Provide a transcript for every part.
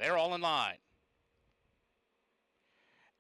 They're all in line.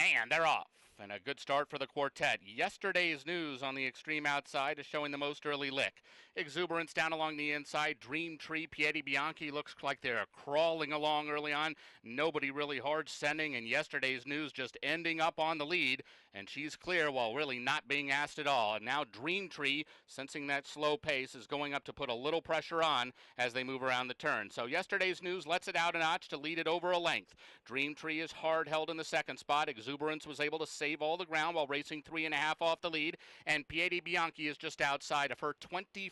And they're off. And a good start for the quartet. Yesterday's news on the extreme outside is showing the most early lick. Exuberance down along the inside. Dream Tree, Piedi Bianchi looks like they're crawling along early on. Nobody really hard sending, and yesterday's news just ending up on the lead. And she's clear while really not being asked at all. And now Dream Tree, sensing that slow pace, is going up to put a little pressure on as they move around the turn. So yesterday's news lets it out a notch to lead it over a length. Dream Tree is hard held in the second spot. Exuberance was able to save all the ground while racing 3.5 off the lead, and Piedi Bianchi is just outside of her.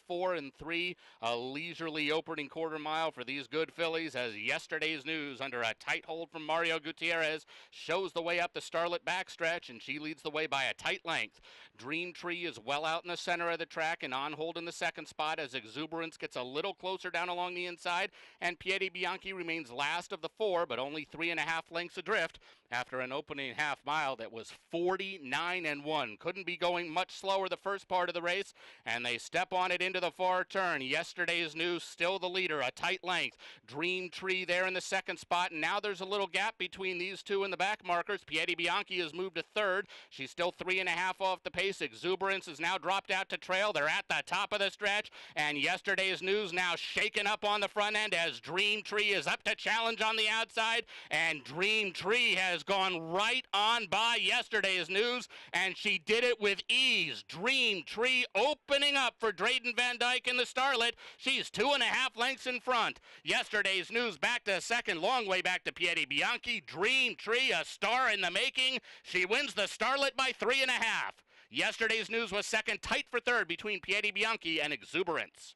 24-3, a leisurely opening quarter mile for these good fillies, as yesterday's news under a tight hold from Mario Gutierrez shows the way up the Starlet backstretch, and she leads the way by a tight length. Dream Tree is well out in the center of the track and on hold in the second spot as Exuberance gets a little closer down along the inside, and Piedi Bianchi remains last of the four, but only 3.5 lengths adrift after an opening half mile that was 49-1. Couldn't be going much slower the first part of the race, and they step on it into the far turn. Yesterday's news still the leader, a tight length. Dream Tree there in the second spot, and now there's a little gap between these two and the back markers. Piedi Bianchi has moved to third. She's still 3.5 off the pace. Exuberance has now dropped out to trail. They're at the top of the stretch, and yesterday's news now shaken up on the front end as Dream Tree is up to challenge on the outside, and Dream Tree has gone right on by yesterday's news, and she did it with ease. Dream Tree opening up for Drayden Van Dyke in the Starlet. She's 2.5 lengths in front. Yesterday's news back to second, long way back to Piedi Bianchi. Dream Tree, a star in the making. She wins the Starlet by 3.5. Yesterday's news was second, tight for third between Piedi Bianchi and Exuberance.